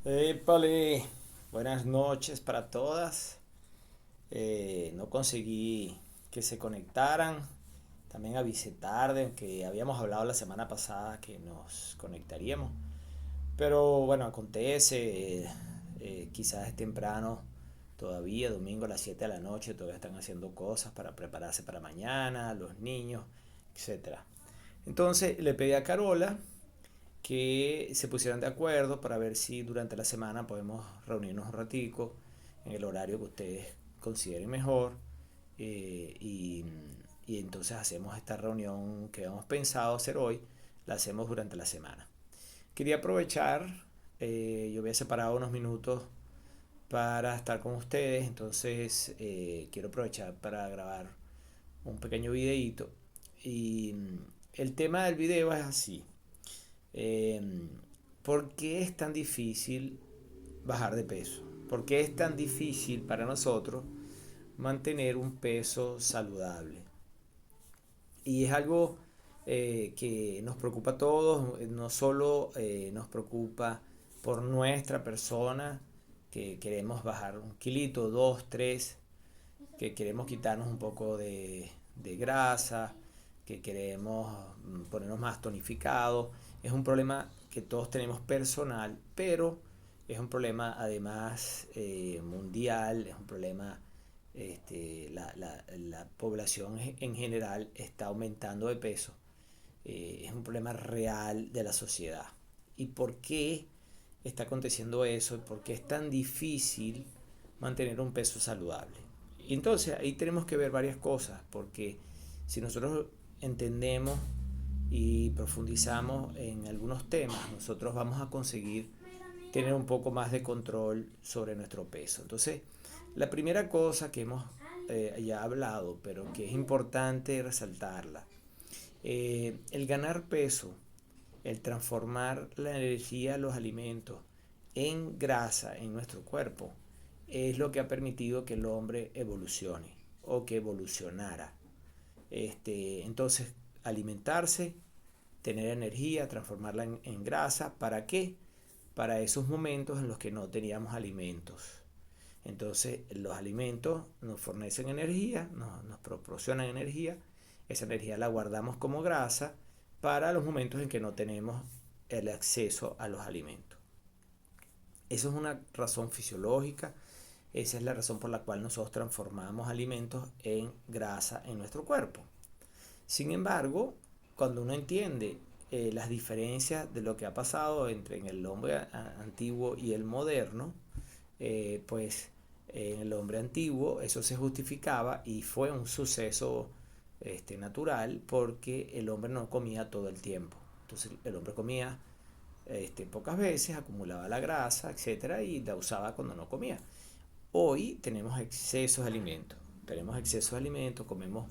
Épale, buenas noches para todas. No conseguí que se conectaran. También avisé tarde, aunque habíamos hablado la semana pasada que nos conectaríamos. Pero bueno, acontece, quizás es temprano todavía, domingo a las 7 de la noche, todavía están haciendo cosas para prepararse para mañana, los niños, etcétera. Entonces le pedí a Carola que se pusieran de acuerdo para ver si durante la semana podemos reunirnos un ratico en el horario que ustedes consideren mejor, y entonces hacemos esta reunión que hemos pensado hacer hoy, la hacemos durante la semana. Quería aprovechar, yo había separado unos minutos para estar con ustedes, entonces quiero aprovechar para grabar un pequeño videíto. Y el tema del video es así. Eh, ¿Por qué es tan difícil bajar de peso? ¿Por qué es tan difícil para nosotros mantener un peso saludable? Y es algo que nos preocupa a todos, no solo nos preocupa por nuestra persona, que queremos bajar un kilito, dos, tres, que queremos quitarnos un poco de grasa, que queremos ponernos más tonificados. Es un problema que todos tenemos personal, pero es un problema además mundial, es un problema, la población en general está aumentando de peso, es un problema real de la sociedad. ¿Y por qué está aconteciendo eso? ¿Por qué es tan difícil mantener un peso saludable? Y entonces ahí tenemos que ver varias cosas, porque si nosotros entendemos y profundizamos en algunos temas, nosotros vamos a conseguir tener un poco más de control sobre nuestro peso. Entonces, la primera cosa que hemos ya hablado, pero que es importante resaltarla, el ganar peso, el transformar la energía de los alimentos en grasa en nuestro cuerpo, es lo que ha permitido que el hombre evolucione o que evolucionara. Entonces, alimentarse, tener energía, transformarla en grasa, ¿para qué? Para esos momentos en los que no teníamos alimentos. Entonces, los alimentos nos fornecen energía, nos proporcionan energía, esa energía la guardamos como grasa para los momentos en que no tenemos el acceso a los alimentos. Eso es una razón fisiológica, esa es la razón por la cual nosotros transformamos alimentos en grasa en nuestro cuerpo. Sin embargo, cuando uno entiende las diferencias de lo que ha pasado entre el hombre antiguo y el moderno, pues en el hombre antiguo eso se justificaba y fue un suceso natural, porque el hombre no comía todo el tiempo. Entonces el hombre comía pocas veces, acumulaba la grasa, etcétera, y la usaba cuando no comía. Hoy tenemos excesos de alimentos. Tenemos exceso de alimentos, comemos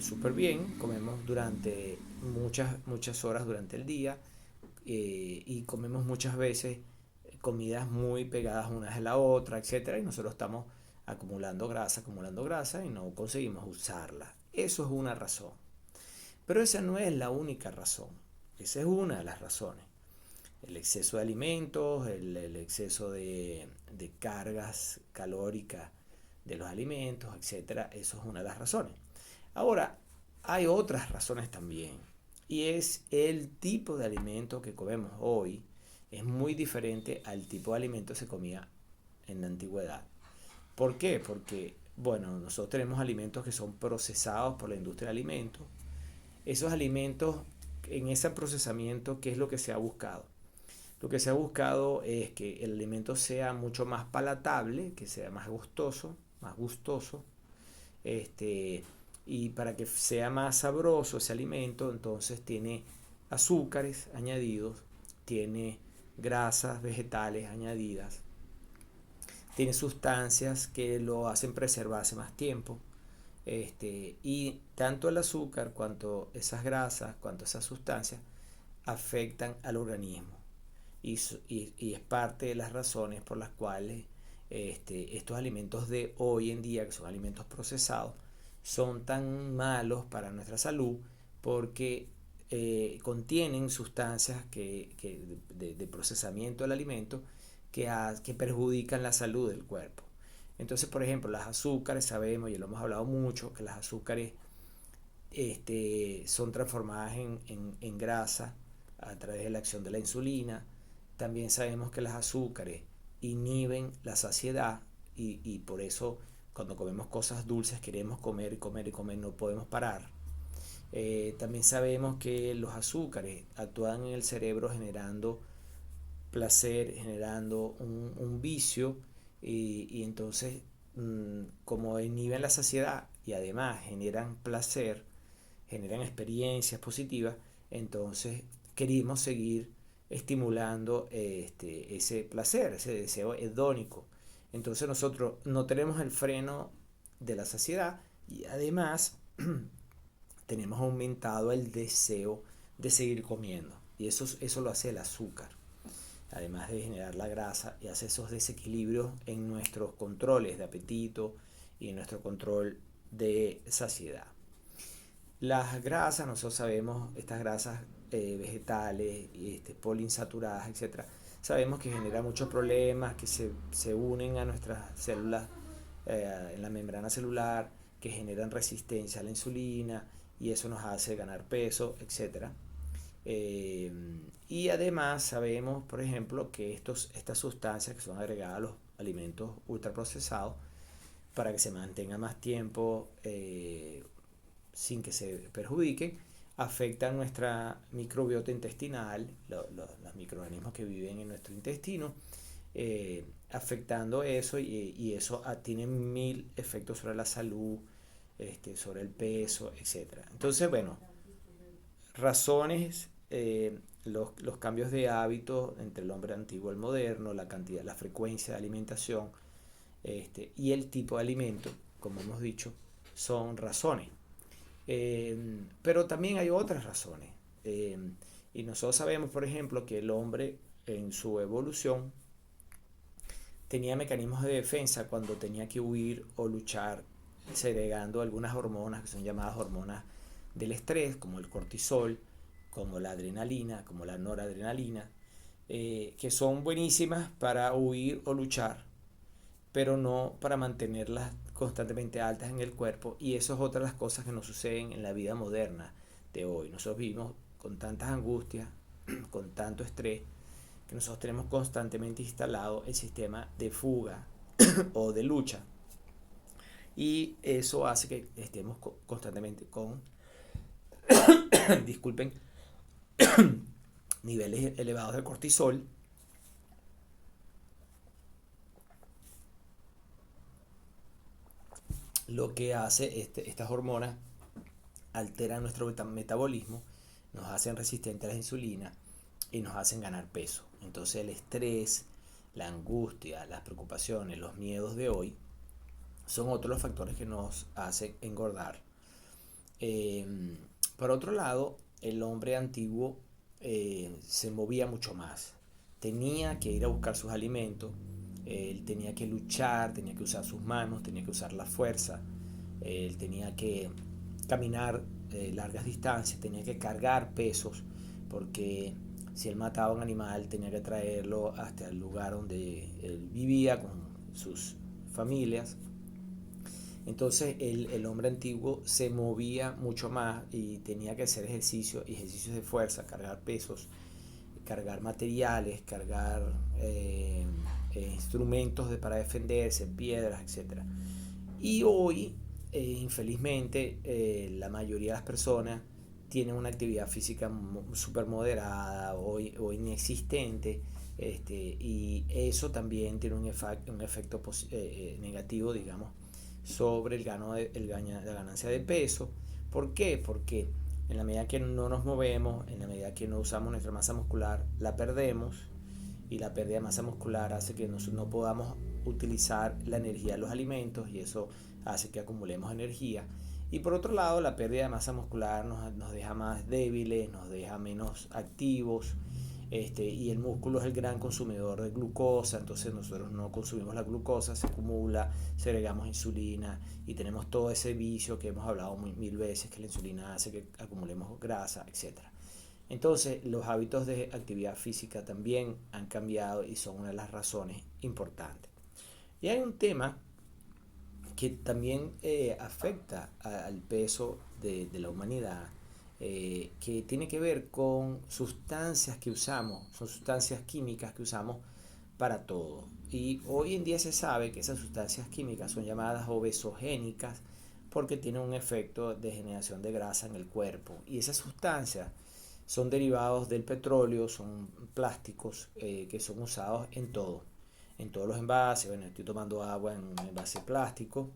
súper bien, comemos durante muchas horas durante el día, y comemos muchas veces comidas muy pegadas unas a la otra, etcétera, y nosotros estamos acumulando grasa y no conseguimos usarla. Eso es una razón. Pero esa no es la única razón. Esa es una de las razones. El exceso de alimentos, el exceso de cargas calóricas de los alimentos, etcétera, eso es una de las razones. Ahora, hay otras razones también, y es el tipo de alimento que comemos hoy es muy diferente al tipo de alimento que se comía en la antigüedad. ¿Por qué? Porque, bueno, nosotros tenemos alimentos que son procesados por la industria de alimentos. Esos alimentos, en ese procesamiento, ¿qué es lo que se ha buscado? Lo que se ha buscado es que el alimento sea mucho más palatable, que sea más gustoso, este, y para que sea más sabroso ese alimento, entonces tiene azúcares añadidos, tiene grasas vegetales añadidas, tiene sustancias que lo hacen preservarse más tiempo. Y tanto el azúcar, cuanto esas grasas, cuanto esas sustancias afectan al organismo. Y es parte de las razones por las cuales estos alimentos de hoy en día, que son alimentos procesados, son tan malos para nuestra salud, porque contienen sustancias de procesamiento del alimento que perjudican la salud del cuerpo. Entonces, por ejemplo, las azúcares, sabemos, y lo hemos hablado mucho, que las azúcares son transformadas en grasa a través de la acción de la insulina. También sabemos que las azúcares inhiben la saciedad y por eso cuando comemos cosas dulces queremos comer y comer y comer, no podemos parar. También sabemos que los azúcares actúan en el cerebro generando placer, generando un vicio y entonces como inhiben la saciedad y además generan placer, generan experiencias positivas, entonces queremos seguir estimulando ese placer, ese deseo hedónico. Entonces nosotros no tenemos el freno de la saciedad y además tenemos aumentado el deseo de seguir comiendo. Y eso lo hace el azúcar, además de generar la grasa, y hace esos desequilibrios en nuestros controles de apetito y en nuestro control de saciedad. Las grasas, nosotros sabemos, estas grasas vegetales, poliinsaturadas, etcétera, sabemos que generan muchos problemas, que se unen a nuestras células en la membrana celular, que generan resistencia a la insulina y eso nos hace ganar peso, etcétera. Y además sabemos, por ejemplo, que estas sustancias que son agregadas a los alimentos ultraprocesados para que se mantenga más tiempo sin que se perjudiquen, afectan nuestra microbiota intestinal, los microorganismos que viven en nuestro intestino, afectando eso y eso tiene mil efectos sobre la salud, sobre el peso, etc. Entonces, bueno, razones, los cambios de hábitos entre el hombre antiguo y el moderno, la cantidad, la frecuencia de alimentación y el tipo de alimento, como hemos dicho, son razones. Pero también hay otras razones. Y nosotros sabemos, por ejemplo, que el hombre en su evolución tenía mecanismos de defensa cuando tenía que huir o luchar, segregando algunas hormonas que son llamadas hormonas del estrés, como el cortisol, como la adrenalina, como la noradrenalina, que son buenísimas para huir o luchar, pero no para mantenerlas constantemente altas en el cuerpo. Y eso es otra de las cosas que nos suceden en la vida moderna de hoy. Nosotros vivimos con tantas angustias, con tanto estrés, que nosotros tenemos constantemente instalado el sistema de fuga o de lucha. Y eso hace que estemos constantemente con, disculpen, niveles elevados de cortisol, lo que hace estas hormonas alteran nuestro metabolismo, nos hacen resistentes a la insulina y nos hacen ganar peso. Entonces el estrés, la angustia, las preocupaciones, los miedos de hoy son otros los factores que nos hacen engordar. Por otro lado, el hombre antiguo se movía mucho más. Tenía que ir a buscar sus alimentos, él tenía que luchar, tenía que usar sus manos, tenía que usar la fuerza, él tenía que caminar largas distancias, tenía que cargar pesos, porque si él mataba a un animal tenía que traerlo hasta el lugar donde él vivía con sus familias. Entonces el hombre antiguo se movía mucho más y tenía que hacer ejercicios de fuerza, cargar pesos, cargar materiales, cargar instrumentos para defenderse, piedras, etc. Y hoy, infelizmente, la mayoría de las personas tienen una actividad física súper moderada o inexistente, y eso también tiene un efecto negativo, digamos, sobre la ganancia de peso. ¿Por qué? Porque en la medida que no nos movemos, en la medida que no usamos nuestra masa muscular, la perdemos, y la pérdida de masa muscular hace que no podamos utilizar la energía de los alimentos y eso hace que acumulemos energía. Y por otro lado, la pérdida de masa muscular nos deja más débiles, nos deja menos activos, y el músculo es el gran consumidor de glucosa, entonces nosotros no consumimos la glucosa, se acumula, segregamos insulina y tenemos todo ese vicio que hemos hablado mil veces, que la insulina hace que acumulemos grasa, etc. Entonces, los hábitos de actividad física también han cambiado y son una de las razones importantes. Y hay un tema que también afecta al peso de la humanidad, que tiene que ver con sustancias que usamos, son sustancias químicas que usamos para todo. Y hoy en día se sabe que esas sustancias químicas son llamadas obesogénicas porque tienen un efecto de generación de grasa en el cuerpo. Y esas sustancias son derivados del petróleo, son plásticos que son usados en todos los envases. Bueno, estoy tomando agua en un envase plástico,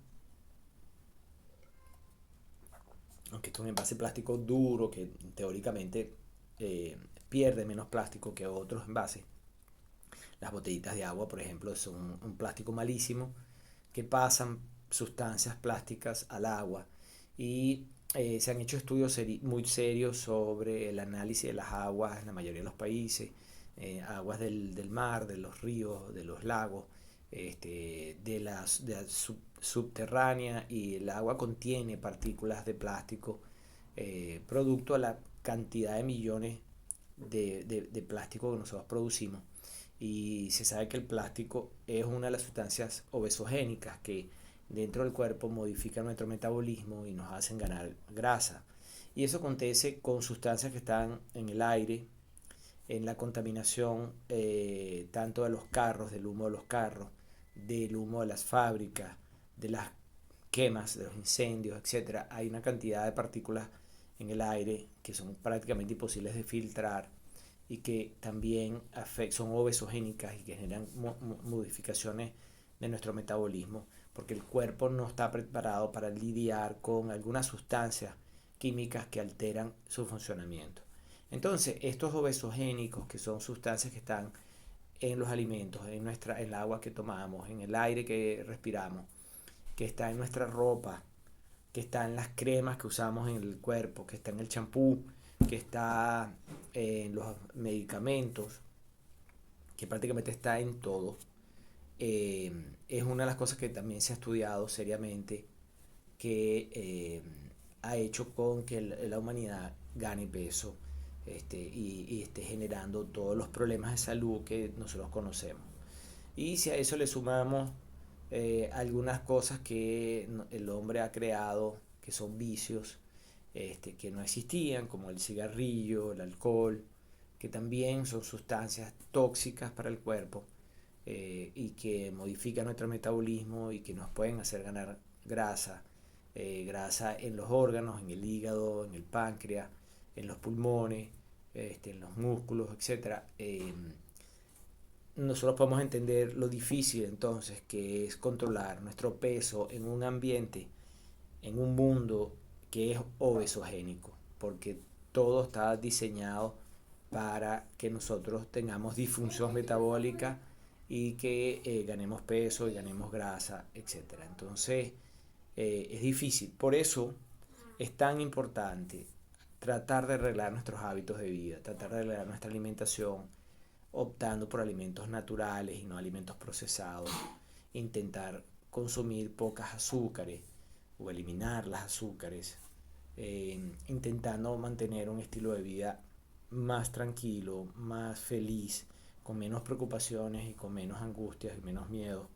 aunque esto es un envase plástico duro que teóricamente eh, pierde menos plástico que otros envases. Las botellitas de agua, por ejemplo, son un plástico malísimo que pasan sustancias plásticas al agua y se han hecho estudios muy serios sobre el análisis de las aguas en la mayoría de los países, aguas del mar, de los ríos, de los lagos, de la subterránea, y el agua contiene partículas de plástico, producto a la cantidad de millones de plástico que nosotros producimos. Y se sabe que el plástico es una de las sustancias obesogénicas que dentro del cuerpo modifican nuestro metabolismo y nos hacen ganar grasa. Y eso acontece con sustancias que están en el aire, en la contaminación, tanto de los carros, del humo de los carros, del humo de las fábricas, de las quemas, de los incendios, etcétera. Hay una cantidad de partículas en el aire que son prácticamente imposibles de filtrar y que también son obesogénicas y que generan modificaciones de nuestro metabolismo, porque el cuerpo no está preparado para lidiar con algunas sustancias químicas que alteran su funcionamiento. Entonces, estos obesogénicos, que son sustancias que están en los alimentos, en el agua que tomamos, en el aire que respiramos, que está en nuestra ropa, que está en las cremas que usamos en el cuerpo, que está en el champú, que está en los medicamentos, que prácticamente está en todo, es una de las cosas que también se ha estudiado seriamente, que ha hecho con que la humanidad gane peso, y esté generando todos los problemas de salud que nosotros conocemos. Y si a eso le sumamos algunas cosas que el hombre ha creado, que son vicios, que no existían, como el cigarrillo, el alcohol, que también son sustancias tóxicas para el cuerpo, y que modifican nuestro metabolismo y que nos pueden hacer ganar grasa, grasa en los órganos, en el hígado, en el páncreas, en los pulmones, en los músculos, etcétera. Nosotros podemos entender lo difícil entonces que es controlar nuestro peso en un ambiente, en un mundo que es obesogénico, porque todo está diseñado para que nosotros tengamos disfunción metabólica y que ganemos peso y ganemos grasa, etcétera. Entonces, es difícil. Por eso es tan importante tratar de arreglar nuestros hábitos de vida, tratar de arreglar nuestra alimentación, optando por alimentos naturales y no alimentos procesados, intentar consumir pocas azúcares o eliminar las azúcares, intentando mantener un estilo de vida más tranquilo, más feliz, con menos preocupaciones y con menos angustias y menos miedo.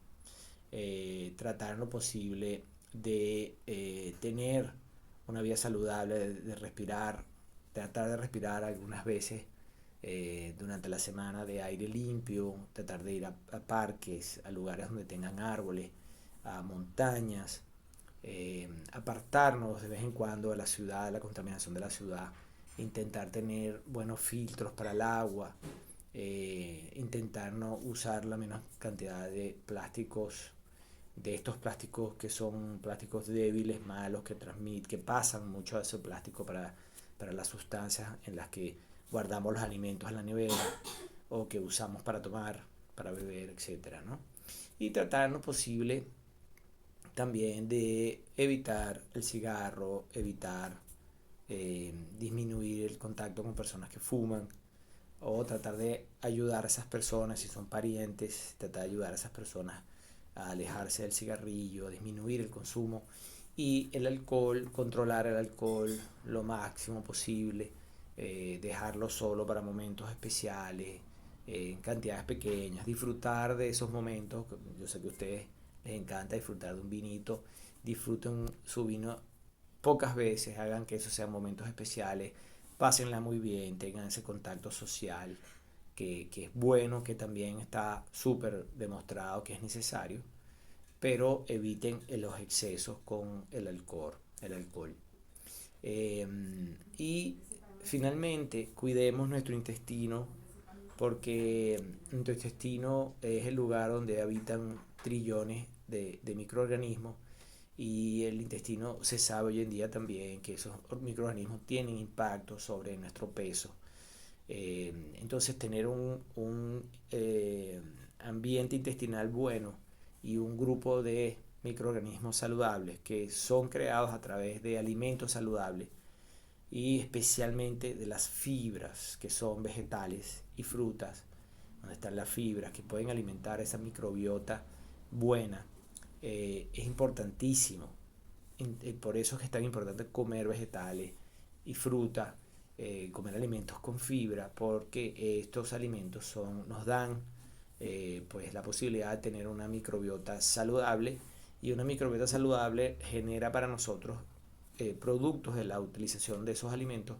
Tratar en lo posible de tener una vida saludable, de respirar, tratar de respirar algunas veces durante la semana de aire limpio, tratar de ir a parques, a lugares donde tengan árboles, a montañas, apartarnos de vez en cuando de la ciudad, de la contaminación de la ciudad, intentar tener buenos filtros para el agua, intentar no usar la menos cantidad de plásticos, de estos plásticos que son plásticos débiles, malos, que pasan mucho de ese plástico para las sustancias en las que guardamos los alimentos en la nevera o que usamos para tomar, para beber, etcétera, ¿no? Y tratar en lo posible también de evitar el cigarro, evitar disminuir el contacto con personas que fuman, o tratar de ayudar a esas personas, si son parientes, tratar de ayudar a esas personas a alejarse del cigarrillo, a disminuir el consumo, y el alcohol, controlar el alcohol lo máximo posible, dejarlo solo para momentos especiales, en cantidades pequeñas, disfrutar de esos momentos. Yo sé que a ustedes les encanta disfrutar de un vinito, disfruten su vino pocas veces, hagan que esos sean momentos especiales, pásenla muy bien, tengan ese contacto social que es bueno, que también está súper demostrado que es necesario, pero eviten los excesos con el alcohol. El alcohol. Eh, y finalmente, cuidemos nuestro intestino, porque nuestro intestino es el lugar donde habitan trillones de microorganismos, y el intestino se sabe hoy en día también que esos microorganismos tienen impacto sobre nuestro peso. Entonces tener un ambiente intestinal bueno y un grupo de microorganismos saludables que son creados a través de alimentos saludables y especialmente de las fibras que son vegetales y frutas, donde están las fibras que pueden alimentar esa microbiota buena, es importantísimo. Por eso es que es tan importante comer vegetales y fruta, comer alimentos con fibra, porque estos alimentos nos dan pues la posibilidad de tener una microbiota saludable, y una microbiota saludable genera para nosotros productos de la utilización de esos alimentos,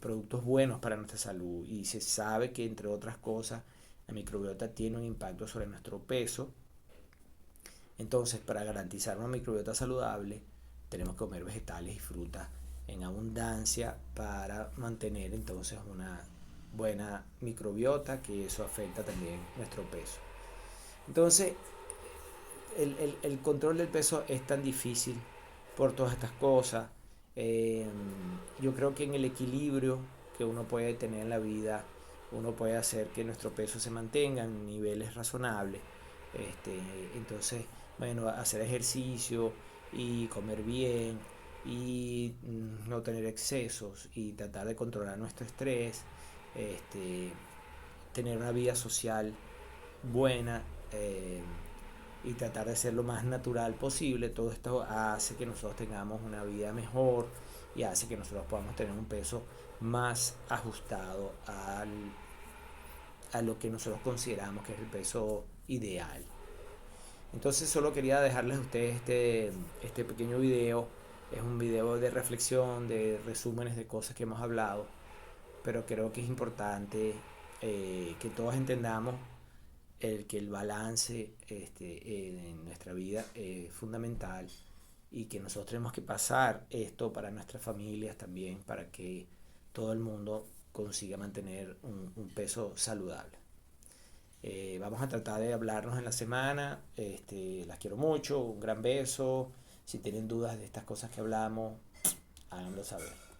productos buenos para nuestra salud, y se sabe que entre otras cosas la microbiota tiene un impacto sobre nuestro peso. Entonces, para garantizar una microbiota saludable, tenemos que comer vegetales y frutas en abundancia para mantener entonces una buena microbiota, que eso afecta también nuestro peso. Entonces, el control del peso es tan difícil por todas estas cosas. Eh, yo creo que en el equilibrio que uno puede tener en la vida, uno puede hacer que nuestro peso se mantenga en niveles razonables. Este, entonces, bueno, hacer ejercicio y comer bien y no tener excesos y tratar de controlar nuestro estrés, este, tener una vida social buena, y tratar de ser lo más natural posible. Todo esto hace que nosotros tengamos una vida mejor y hace que nosotros podamos tener un peso más ajustado a lo que nosotros consideramos que es el peso ideal. Entonces solo quería dejarles a ustedes este pequeño video. Es un video de reflexión, de resúmenes de cosas que hemos hablado, pero creo que es importante que todos entendamos que el balance en nuestra vida es fundamental, y que nosotros tenemos que pasar esto para nuestras familias también, para que todo el mundo consiga mantener un peso saludable. Vamos a tratar de hablarnos en la semana. Las quiero mucho, un gran beso. Si tienen dudas de estas cosas que hablamos, háganlo saber.